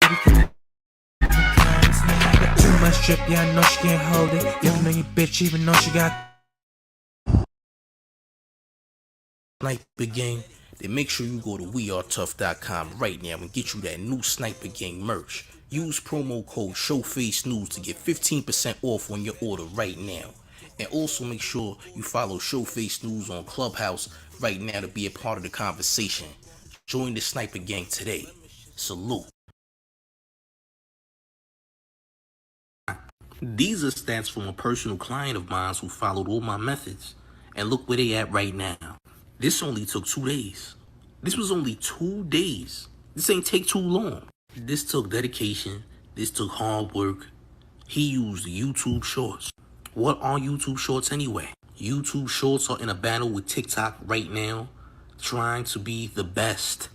Too much drip, yeah, I know she can't hold it. Looking on your bitch, even though she got Sniper Gang. Then make sure you go to wearetough.com right now and get you that new Sniper Gang merch. Use promo code Showface News to get 15% off on your order right now. And also make sure you follow Showface News on Clubhouse right now to be a part of the conversation. Join the Sniper Gang today. Salute. These are stats from a personal client of mine who followed all my methods. And look where they at right now. This only took 2 days. This was only 2 days. This ain't take too long. This took dedication. This took hard work. He used YouTube Shorts. What are YouTube Shorts anyway? YouTube Shorts are in a battle with TikTok right now, trying to be the best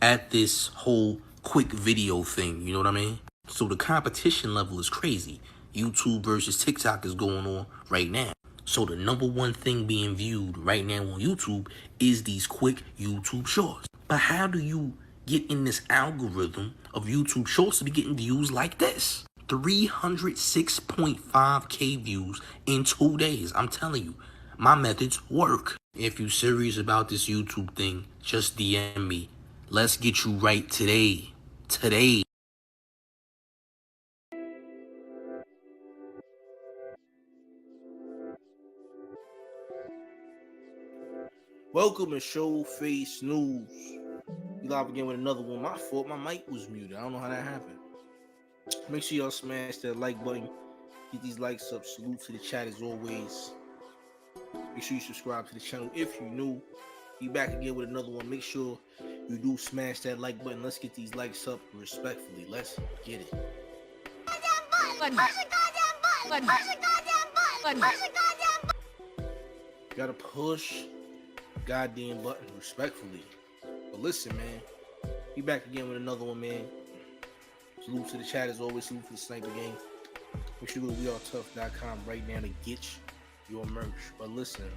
at this whole quick video thing, you know what I mean? So the competition level is crazy. YouTube versus TikTok is going on right now. So the number one thing being viewed right now on YouTube is these quick YouTube Shorts. But how do you get in this algorithm of YouTube Shorts to be getting views like this? 306.5k views in 2 days. I'm telling you, my methods work. If you're serious about this YouTube thing, just DM me. Let's get you right today. Today. Welcome to Showface News. We live again with another one. My fault, my mic was muted. I don't know how that happened. Make sure y'all smash that like button. Get these likes up. Salute to the chat as always. Make sure you subscribe to the channel if you're new. Be back again with another one. Make sure you do smash that like button. Let's get these likes up respectfully. Let's get it. Gotta push goddamn button respectfully. But listen, man. Be back again with another one, man. Salute to the chat as always. Salute to the Sniper Gang. Make sure you go to wearetough.com right now to get your merch. But listen,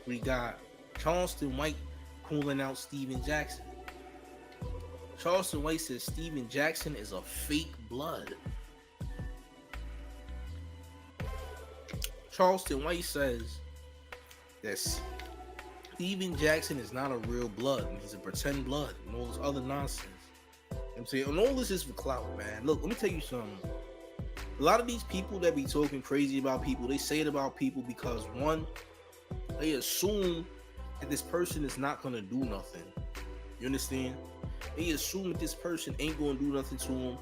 we got Charleston White calling out Steven Jackson. Charleston White says Steven Jackson is a fake blood. Charleston White says that Steven Jackson is not a real blood. He's a pretend blood and all this other nonsense. You know what I'm saying? And all this is for clout, man. Look, let me tell you something. A lot of these people that be talking crazy about people, they say it about people because, one, they assume that this person is not going to do nothing. You understand? They assume that this person ain't going to do nothing to them.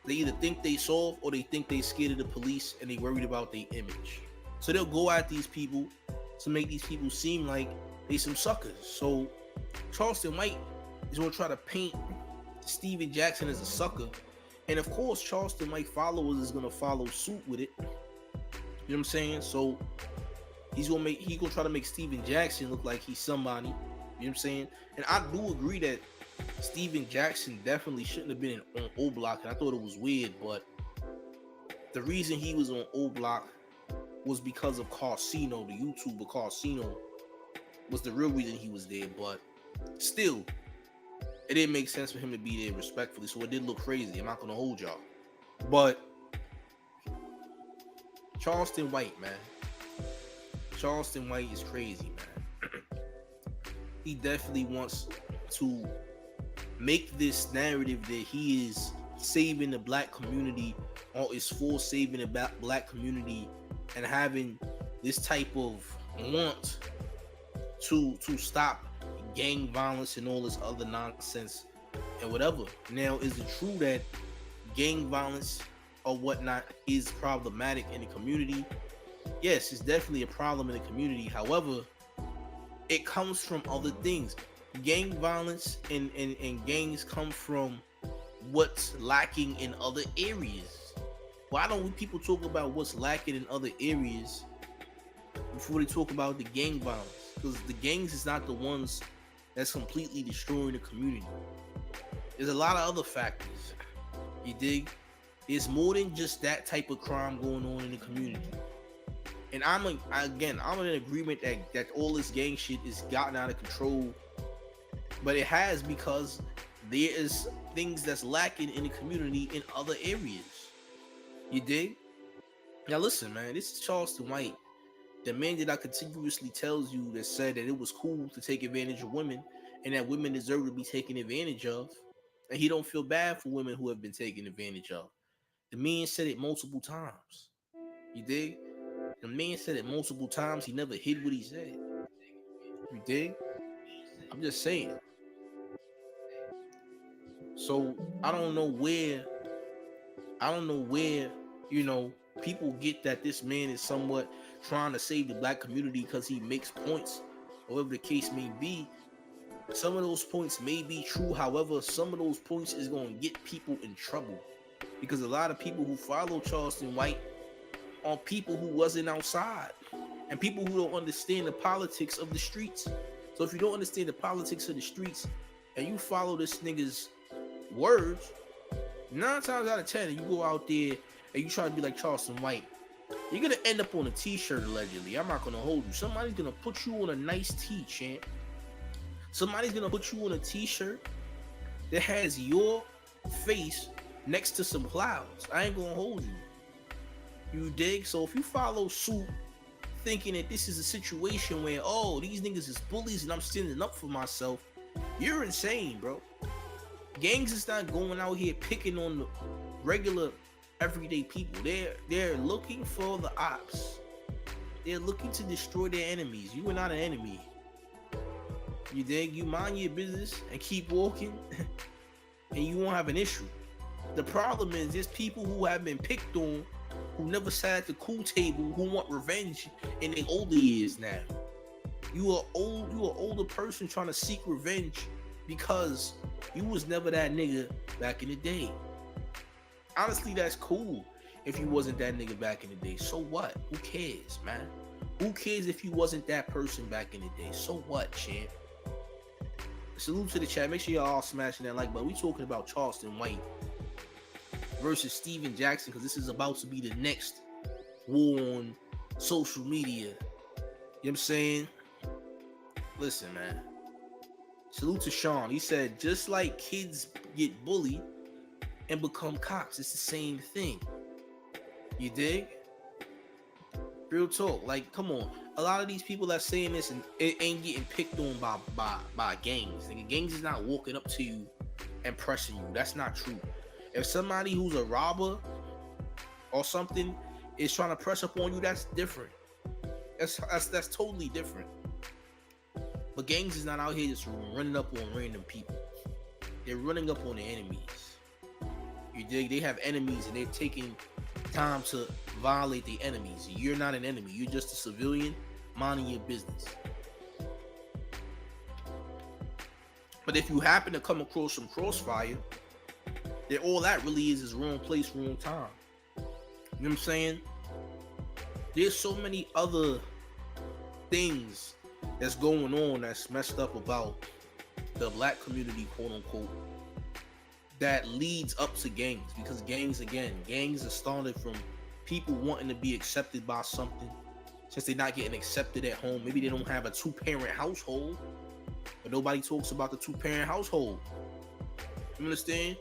They either think they soft or they think they scared of the police and they worried about their image. So they'll go at these people to make these people seem like they some suckers. So Charleston White is going to try to paint Steven Jackson as a sucker. And of course, Charleston White followers is going to follow suit with it. You know what I'm saying? So he's going to try to make Steven Jackson look like he's somebody. You know what I'm saying? And I do agree that Steven Jackson definitely shouldn't have been on O Block, and I thought it was weird, but the reason he was on O Block was because of Carsino, the YouTuber Carsino was the real reason he was there, but still, it didn't make sense for him to be there respectfully, so it did look crazy. I'm not going to hold y'all. But Charleston White, man. Charleston White is crazy, man. He definitely wants to make this narrative that he is saving the black community or is for saving the black community and having this type of want to stop gang violence and all this other nonsense and whatever. Now, is it true that gang violence or whatnot is problematic in the community? Yes, it's definitely a problem in the community. However, it comes from other things. Gang violence and gangs come from what's lacking in other areas. Why don't people talk about what's lacking in other areas before they talk about the gang violence? Because the gangs is not the ones that's completely destroying the community. There's a lot of other factors. You dig? It's more than just that type of crime going on in the community. And I'm in agreement that all this gang shit is gotten out of control. But it has, because there is things that's lacking in the community in other areas. You dig? Now listen, man, this is Charleston White, the man that I continuously tells you that said that it was cool to take advantage of women and that women deserve to be taken advantage of. And he don't feel bad for women who have been taken advantage of. The man said it multiple times. You dig? The man said it multiple times. He never hid what he said. You dig? I'm just saying. So I don't know where, you know, people get that this man is somewhat trying to save the black community because he makes points, or whatever the case may be. Some of those points may be true. However, some of those points is going to get people in trouble because a lot of people who follow Charleston White are people who wasn't outside and people who don't understand the politics of the streets. So if you don't understand the politics of the streets and you follow this nigga's words, 9 times out of 10, you go out there and you try to be like Charleston White, you're gonna end up on a t-shirt allegedly. I'm not gonna hold you. Somebody's gonna put you on a nice tee, champ. Somebody's gonna put you on a t-shirt that has your face next to some clouds. I ain't gonna hold you. You dig? So if you follow suit thinking that this is a situation where, oh, these niggas is bullies and I'm standing up for myself, you're insane, bro. Gangs is not going out here picking on the regular everyday people. They're looking for the ops. They're looking to destroy their enemies. You are not an enemy. You dig? You mind your business and keep walking and you won't have an issue. The problem is there's people who have been picked on, who never sat at the cool table, who want revenge in their older years now. You are older person trying to seek revenge because you was never that nigga back in the day. Honestly, that's cool if you wasn't that nigga back in the day. So what? Who cares, man? Who cares if you wasn't that person back in the day? So what, champ? Salute to the chat. Make sure y'all all smashing that like button. We talking about Charleston White versus Steven Jackson because this is about to be the next war on social media. You know what I'm saying? Listen, man. Salute to Sean. He said, just like kids get bullied and become cops, it's the same thing. You dig? Real talk. Like, come on. A lot of these people that saying this and it ain't getting picked on by gangs. Nigga, gangs is not walking up to you and pressing you. That's not true. If somebody who's a robber or something is trying to press up on you, that's different. That's totally different. But gangs is not out here just running up on random people. They're running up on their enemies. You dig? They have enemies and they're taking time to violate their enemies. You're not an enemy. You're just a civilian minding your business. But if you happen to come across some crossfire, then all that really is wrong place, wrong time. You know what I'm saying? There's so many other things that's going on that's messed up about the black community, quote unquote, that leads up to gangs. Because gangs are started from people wanting to be accepted by something. Since they're not getting accepted at home, maybe they don't have a 2-parent household, but nobody talks about the 2-parent household. You understand?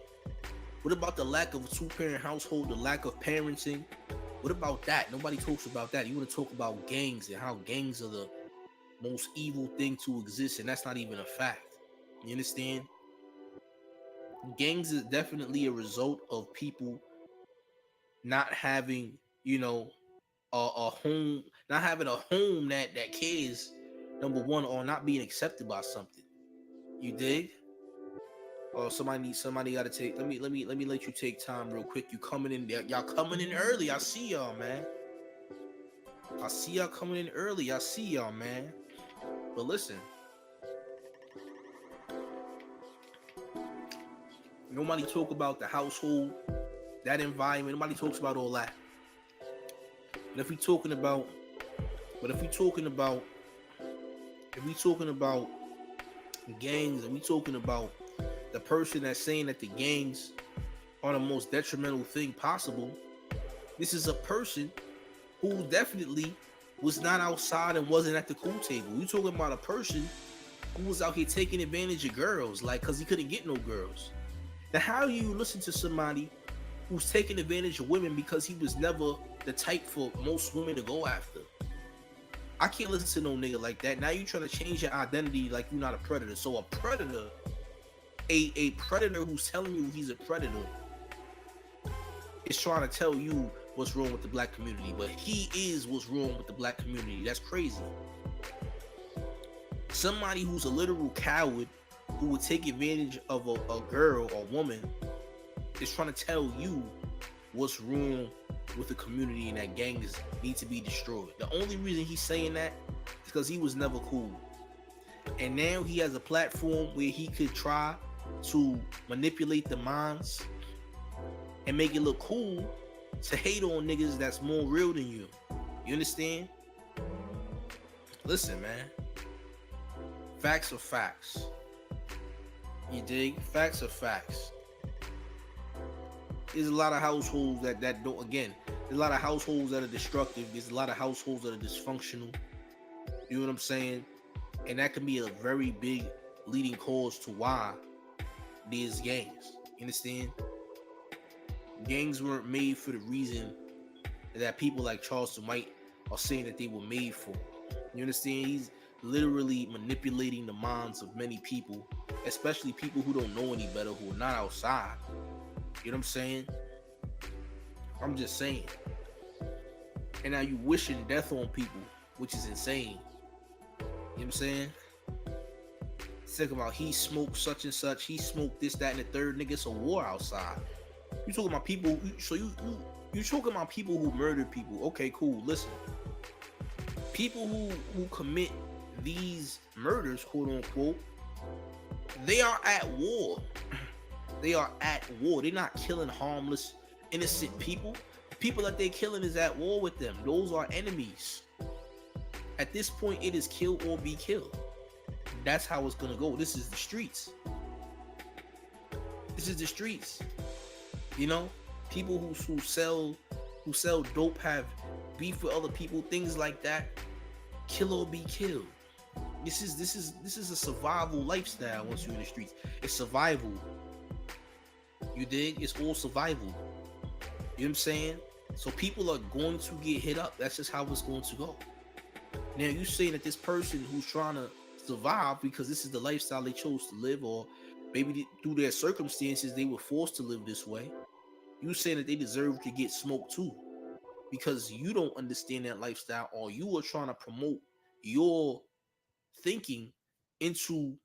What about the lack of a 2-parent household, the lack of parenting? What about that? Nobody talks about that. You want to talk about gangs and how gangs are the most evil thing to exist, and that's not even a fact. You understand? Gangs is definitely a result of people not having, you know, a home, not having a home that cares, number one, or not being accepted by something. You dig? Oh, somebody gotta take. Let me let you take time real quick. You coming in there? Y'all coming in early. I see y'all, man. I see y'all coming in early. I see y'all, man. But listen, nobody talk about the household, that environment. Nobody talks about all that. And if we talking about gangs, and we talking about the person that's saying that the gangs are the most detrimental thing possible, this is a person who definitely was not outside and wasn't at the cool table. We talking about a person who was out here taking advantage of girls, like, cause he couldn't get no girls. Now, how do you listen to somebody who's taking advantage of women because he was never the type for most women to go after? I can't listen to no nigga like that. Now you trying to change your identity like you're not a predator. So a predator, a predator who's telling you he's a predator is trying to tell you what's wrong with the black community, but he is what's wrong with the black community. That's crazy. Somebody who's a literal coward who would take advantage of a girl or woman is trying to tell you what's wrong with the community and that gangs need to be destroyed. The only reason he's saying that is because he was never cool. And now he has a platform where he could try to manipulate the minds and make it look cool to hate on niggas that's more real than you. You understand? Listen, man. Facts are facts. You dig? Facts are facts. There's a lot of households that don't, again, there's a lot of households that are destructive. There's a lot of households that are dysfunctional. You know what I'm saying? And that can be a very big leading cause to why there's gangs. You understand? Gangs weren't made for the reason that people like Charleston White are saying that they were made for. You understand? He's literally manipulating the minds of many people, especially people who don't know any better, who are not outside. You know what I'm saying? I'm just saying. And now you wishing death on people, which is insane. You know what I'm saying? Think about he smoked such and such, he smoked this, that, and the third. Nigga, it's a war outside. You talking about people, so you talking about people who murder people. Okay, cool. Listen. People who commit these murders, quote unquote, they are at war. They are at war. They're not killing harmless, innocent people. The people that they're killing is at war with them. Those are enemies. At this point, it is kill or be killed. That's how it's gonna go. This is the streets. This is the streets. You know, people who sell dope, have beef with other people, things like that. Kill or be killed. This is a survival lifestyle. Once you're in the streets, it's survival. You dig? It's all survival. You know what I'm saying? So people are going to get hit up. That's just how it's going to go. Now you saying that this person who's trying to survive because this is the lifestyle they chose to live, or maybe through their circumstances they were forced to live this way, you saying that they deserve to get smoked too, because you don't understand that lifestyle, or you are trying to promote your thinking into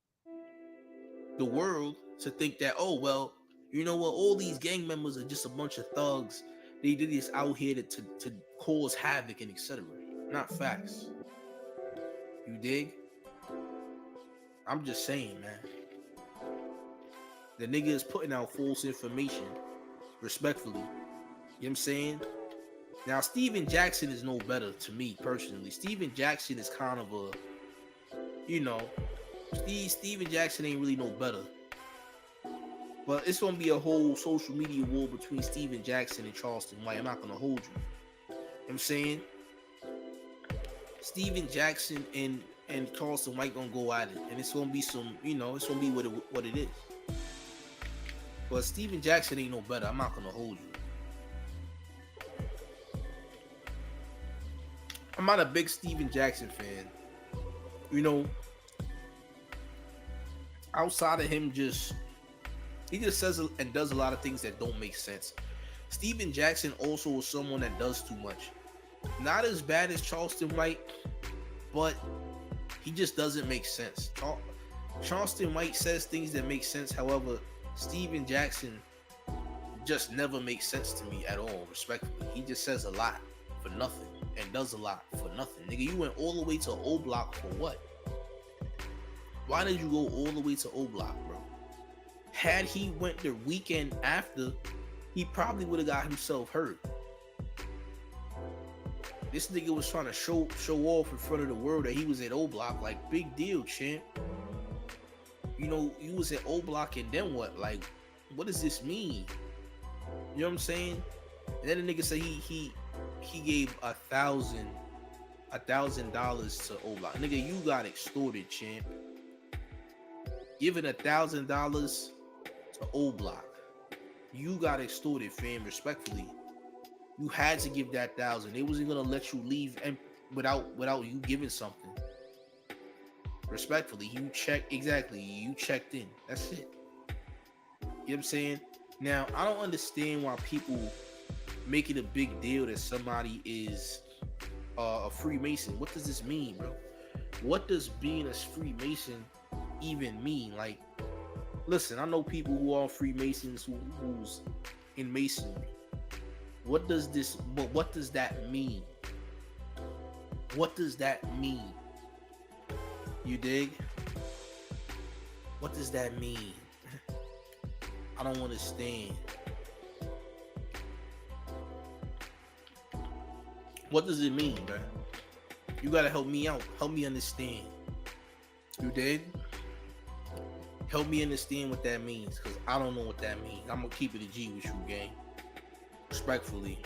the world to think that, oh well, you know what, all these gang members are just a bunch of thugs. They did this out here to cause havoc and etc. Not facts. You dig? I'm just saying, man. The nigga is putting out false information, respectfully. You know what I'm saying? Now, Steven Jackson is no better to me, personally. Steven Jackson is kind of a, you know, Steven Jackson ain't really no better. But it's going to be a whole social media war between Steven Jackson and Charleston White. I'm not going to hold you. You know what I'm saying? Steven Jackson and Charleston White going to go at it. And it's going to be some, you know, it's going to be what it is. But Steven Jackson ain't no better. I'm not going to hold you. I'm not a big Steven Jackson fan. You know, outside of him he just says and does a lot of things that don't make sense. Steven Jackson also is someone that does too much. Not as bad as Charleston White, but he just doesn't make sense. Charleston White says things that make sense. However, Steven Jackson just never makes sense to me at all, respectfully. He just says a lot for nothing and does a lot for nothing. Nigga, you went all the way to O Block for what? Why did you go all the way to O Block, bro? Had he went the weekend after, he probably would have got himself hurt. This nigga was trying to show off in front of the world that he was at O Block. Like, big deal, champ. You know, you was at O Block and then what? Like, what does this mean? You know what I'm saying? And then the nigga said he gave $1,000 to O Block. Nigga, you got extorted, champ. giving $1,000 to O Block. You got extorted, fam. Respectfully, you had to give that 1,000. They wasn't gonna let you leave and without you giving something. Respectfully, you checked exactly. You checked in. That's it. You know what I'm saying? Now, I don't understand why people make it a big deal that somebody is a Freemason. What does this mean, bro? What does being a Freemason even mean? Like, listen, I know people who are Freemasons who's in Masonry. What does that mean? What does that mean? You dig? What does that mean? I don't understand. What does it mean, bro? You gotta help me out. Help me understand. You dig? Help me understand what that means, because I don't know what that means. I'm gonna keep it a G with you, gang. Respectfully.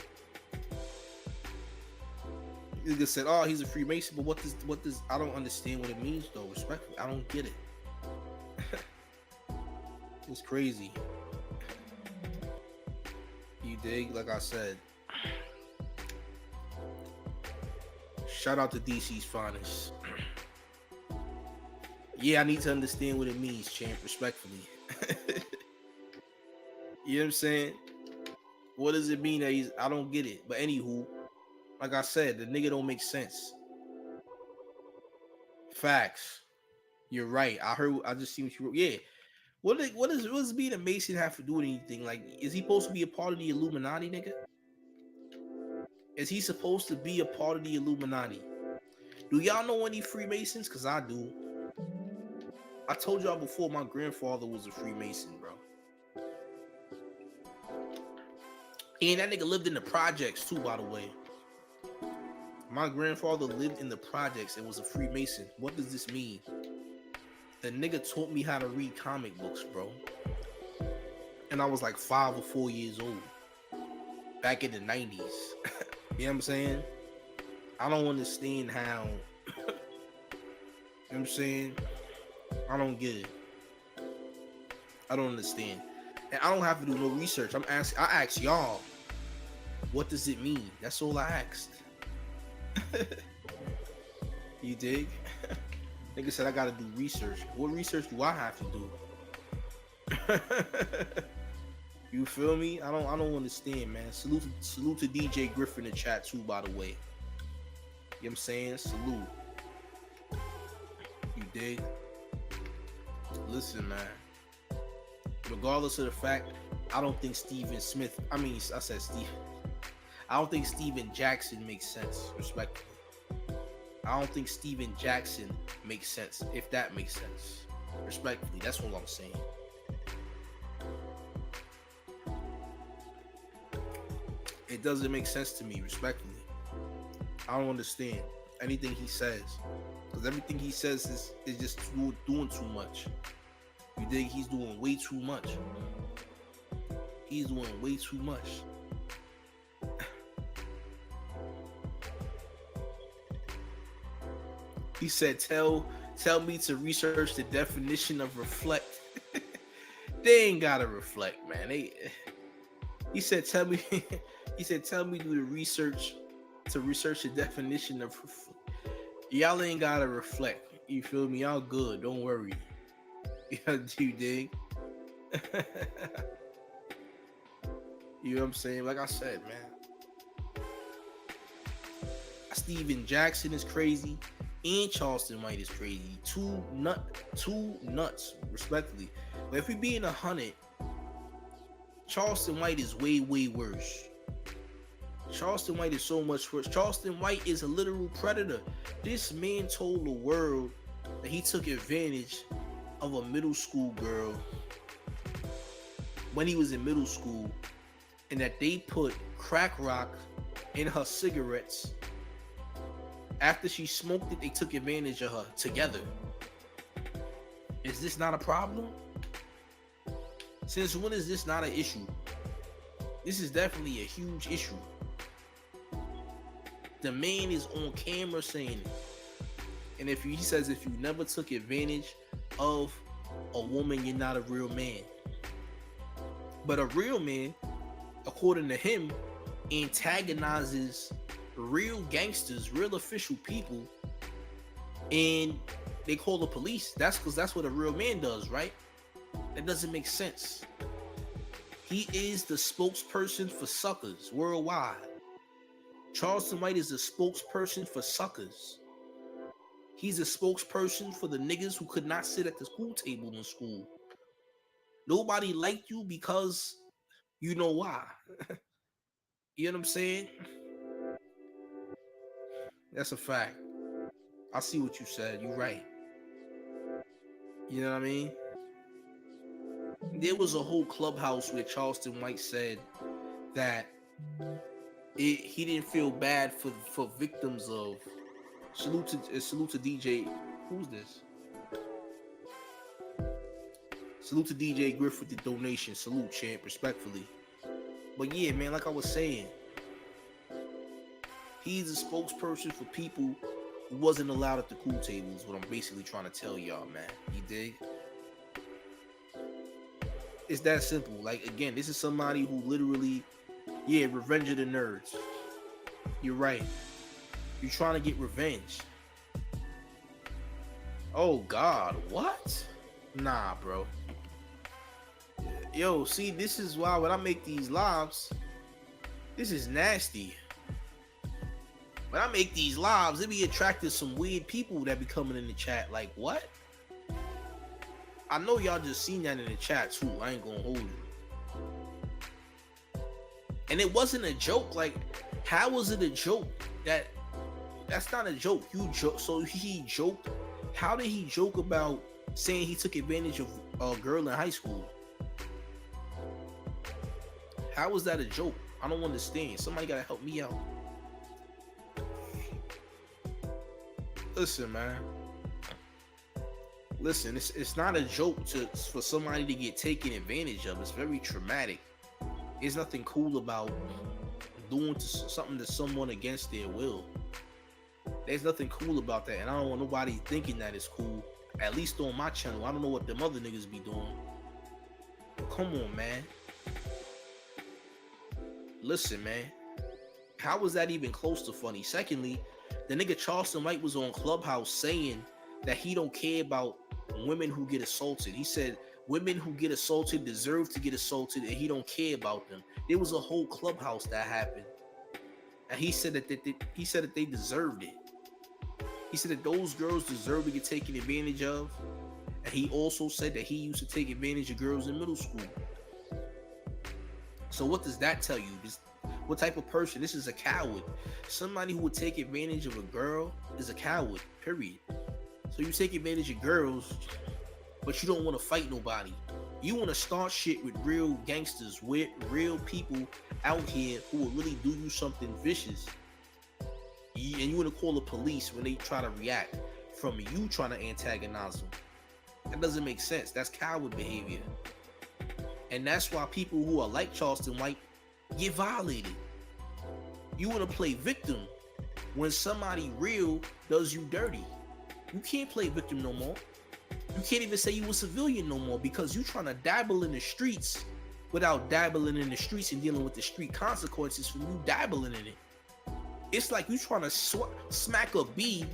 You just said, "Oh, he's a Freemason," but what does? I don't understand what it means, though. Respectfully, I don't get it. It's crazy. You dig? Like I said, shout out to DC's finest. Yeah, I need to understand what it means, champ. Respectfully. You know what I'm saying? What does it mean that he's? I don't get it. But anywho, like I said, the nigga don't make sense. Facts. You're right. I just seen what you wrote. Yeah. What does being a Mason have to do with anything? Like, is he supposed to be a part of the Illuminati, nigga? Is he supposed to be a part of the Illuminati? Do y'all know any Freemasons? Cause I do. I told y'all before, my grandfather was a Freemason, bro. And that nigga lived in the projects too, by the way. My grandfather lived in the projects and was a Freemason. What does this mean? The nigga taught me how to read comic books, bro. And I was like 5 or 4 years old. Back in the 90s. You know what I'm saying? I don't understand how... You know what I'm saying? I don't get it. I don't understand. And I don't have to do no research. I asked y'all, what does it mean? That's all I asked. You dig? Nigga said I gotta do research. What research do I have to do? You feel me? I don't understand, man. Salute to DJ Griffin in the chat too, by the way. You know what I'm saying? Salute. You dig? Listen, man. Regardless of the fact, I don't think I don't think Steven Jackson makes sense, respectfully. I don't think Steven Jackson makes sense, if that makes sense. Respectfully, that's what I'm saying. It doesn't make sense to me, respectfully. I don't understand anything he says. Because everything he says is just doing too much. You dig? He's doing way too much. He's doing way too much. He said, tell me to research the definition of reflect. They ain't gotta reflect, man. He said, tell me do the research to research the definition of reflect. Y'all ain't gotta reflect. You feel me? Y'all good. Don't worry. You dig? You know what I'm saying? Like I said, man. Steven Jackson is crazy. And Charleston White is crazy. Two nuts, respectfully. But if we being 100, Charleston White is way worse. Charleston White is so much worse. Charleston White is a literal predator. This man told the world that he took advantage of a middle school girl when he was in middle school, and that they put crack rock in her cigarettes. After she smoked it, they took advantage of her together. Is this not a problem? Since when is this not an issue? This is definitely a huge issue. The man is on camera saying it. And he says if you never took advantage of a woman, you're not a real man. But a real man, according to him, antagonizes real gangsters, real official people, and they call the police. That's because that's what a real man does, right? That doesn't make sense. He is the spokesperson for suckers worldwide. Charleston White is a spokesperson for suckers. He's a spokesperson for the niggas who could not sit at the school table in school. Nobody liked you because you know why. You know what I'm saying? That's a fact. I see what you said. You're right. You know what I mean? There was a whole clubhouse where Charleston White said that he didn't feel bad for victims of salute to DJ. Who's this? Salute to DJ Griff with the donation. Salute, champ, respectfully. But yeah, man, like I was saying, he's a spokesperson for people who wasn't allowed at the cool tables. What I'm basically trying to tell y'all, man. You dig? It's that simple. Like, again, this is somebody who literally, yeah, revenge of the nerds. You're right. You're trying to get revenge. Oh God, what? Nah, bro. Yo, see, this is why when I make these lives, this is nasty. When I make these lives, it be attracting some weird people that be coming in the chat. Like, what? I know y'all just seen that in the chat too. I ain't gonna hold you. And it wasn't a joke. Like, how was it a joke? That's not a joke. You joke. So he joked. How did he joke about saying he took advantage of a girl in high school? How was that a joke? I don't understand. Somebody gotta help me out. Listen, man. Listen, it's not a joke for somebody to get taken advantage of. It's very traumatic. There's nothing cool about doing something to someone against their will. There's nothing cool about that, and I don't want nobody thinking that it's cool. At least on my channel. I don't know what them other niggas be doing. Come on, man. Listen, man. How was that even close to funny? Secondly, the nigga Charleston White was on Clubhouse saying that he don't care about women who get assaulted. He said women who get assaulted deserve to get assaulted, and he don't care about them. There was a whole Clubhouse that happened, and he said that they deserved it. He said that those girls deserve to get taken advantage of, and he also said that he used to take advantage of girls in middle school. So what does that tell you? What type of person? This is a coward. Somebody who would take advantage of a girl is a coward, period. So you take advantage of girls, but you don't want to fight nobody. You want to start shit with real gangsters, with real people out here who will really do you something vicious. And you want to call the police when they try to react from you trying to antagonize them. That doesn't make sense. That's coward behavior. And that's why people who are like Charleston White get violated. You want to play victim when somebody real does you dirty. You can't play victim no more. You can't even say you a civilian no more because you trying to dabble in the streets without dabbling in the streets and dealing with the street consequences from you dabbling in it. It's like you trying to smack a bee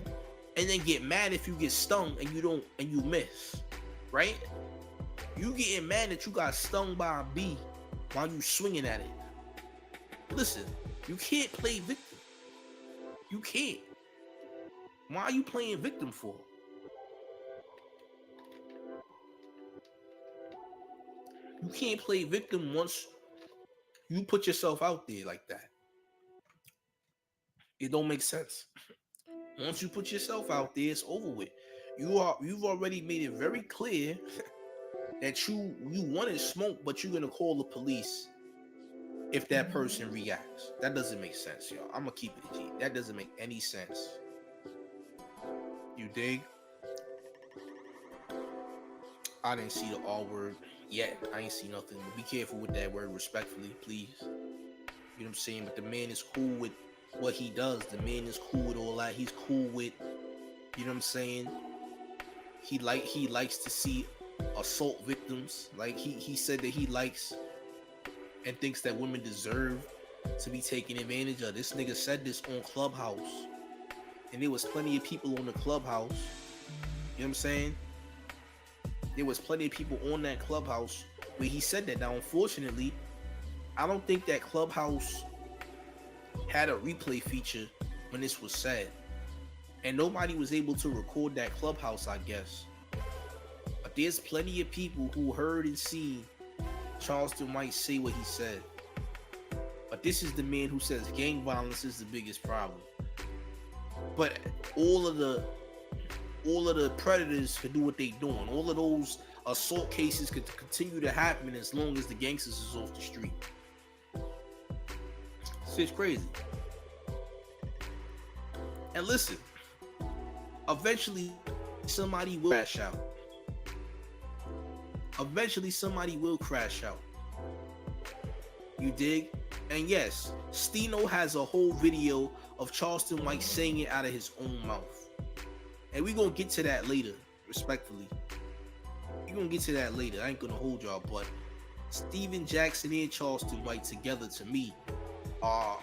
and then get mad if you get stung and you miss, right? You getting mad that you got stung by a bee while you swinging at it. Listen, you can't play victim. You can't. Why are you playing victim for? You can't play victim once you put yourself out there like that. It don't make sense. Once you put yourself out there, it's over with. You've already made it very clear that you wanted smoke, but you're gonna call the police if that person reacts. That doesn't make sense, y'all. I'm gonna keep it G. That doesn't make any sense. You dig? I didn't see the R word yet. I ain't see nothing. But be careful with that word, respectfully, please. You know what I'm saying? But the man is cool with what he does. The man is cool with all that. He's cool with, you know what I'm saying? He likes to see assault victims. Like he said that he likes and thinks that women deserve to be taken advantage of. This nigga said this on Clubhouse, and there was plenty of people on the Clubhouse. You know what I'm saying? There was plenty of people on that Clubhouse where he said that. Now, unfortunately, I don't think that Clubhouse had a replay feature when this was said, and nobody was able to record that Clubhouse, I guess. But there's plenty of people who heard and seen Charleston White say what he said. But this is the man who says gang violence is the biggest problem. But all of the predators can do what they doing. All of those assault cases could continue to happen as long as the gangsters is off the street. Shit's crazy. And listen, eventually somebody will crash out. Eventually somebody will crash out. You dig? And yes, Stino has a whole video of Charleston White saying it out of his own mouth. And we're going to get to that later, respectfully. We're going to get to that later. I ain't going to hold y'all, but Steven Jackson and Charleston White together, to me, are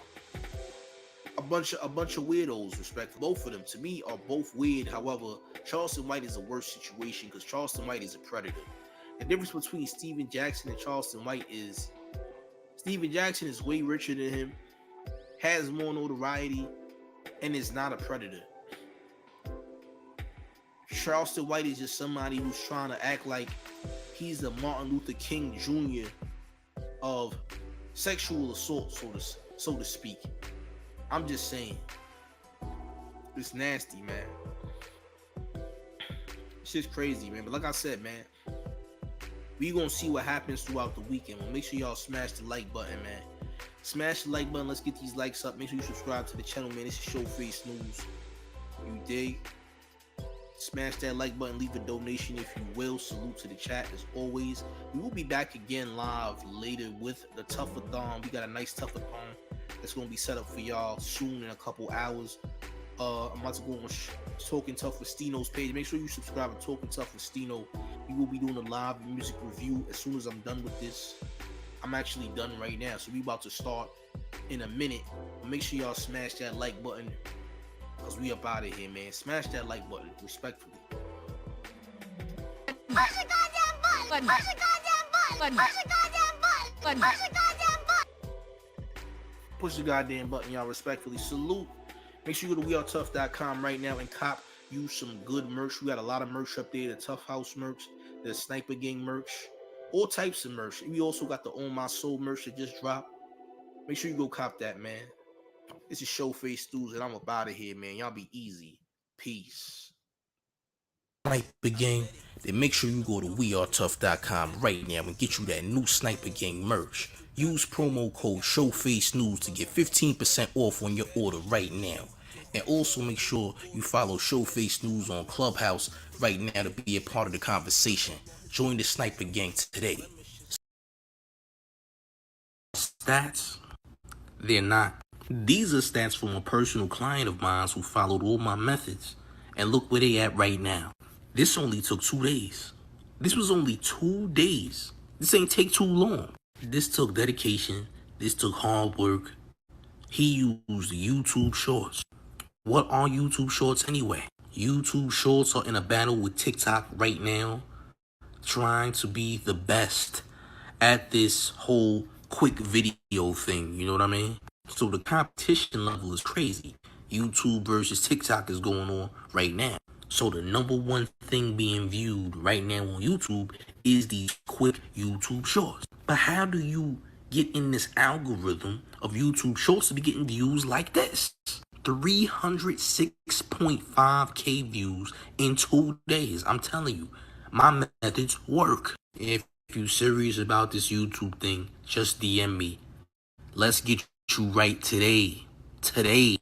a bunch of weirdos, respectfully. Both of them, to me, are both weird. However, Charleston White is a worse situation because Charleston White is a predator. The difference between Steven Jackson and Charleston White is Steven Jackson is way richer than him, has more notoriety, and is not a predator. Charleston White is just somebody who's trying to act like he's the Martin Luther King Jr. of sexual assault, so to speak. I'm just saying. It's nasty, man. Shit's crazy, man. But like I said, man, we gonna see what happens throughout the weekend. Well, make sure y'all smash the like button, man. Smash the like button. Let's get these likes up. Make sure you subscribe to the channel, man. This is Showface News. You dig? Smash that like button. Leave a donation if you will. Salute to the chat as always. We will be back again live later with the Toughathon. We got a nice Toughathon that's gonna be set up for y'all soon in a couple hours. I'm about to go on Talking Tough with Stino's page. Make sure you subscribe to Talking Tough with Stino. We will be doing a live music review as soon as I'm done with this. I'm actually done right now, so we about to start in a minute. But make sure y'all smash that like button, because we up out of here, man. Smash that like button, respectfully. Push the goddamn button! Push the goddamn button! Push the goddamn button! Push the goddamn button! Push the goddamn button, y'all, respectfully. Salute. Make sure you go to wearetough.com right now and cop you some good merch. We got a lot of merch up there. The Tough House merch, the Sniper Gang merch, all types of merch. We also got the On My Soul merch that just dropped. Make sure you go cop that, man. This is Showface News, and I'm up out of here, man. Y'all be easy. Peace. Sniper Gang, then make sure you go to wearetough.com right now and get you that new Sniper Gang merch. Use promo code Showface News to get 15% off on your order right now. And also make sure you follow Showface News on Clubhouse right now to be a part of the conversation. Join the Sniper Gang today. Stats? They're not. These are stats from a personal client of mine who followed all my methods. And look where they at right now. This only took 2 days. This was only 2 days. This ain't take too long. This took dedication. This took hard work. He used YouTube Shorts. What are YouTube Shorts anyway? YouTube Shorts are in a battle with TikTok right now, trying to be the best at this whole quick video thing. You know what I mean? So the competition level is crazy. YouTube versus TikTok is going on right now. So the number one thing being viewed right now on YouTube is these quick YouTube Shorts. But how do you get in this algorithm of YouTube Shorts to be getting views like this? 306.5K views in 2 days. I'm telling you, my methods work. If you're serious about this YouTube thing, just DM me. Let's get you right today. Today.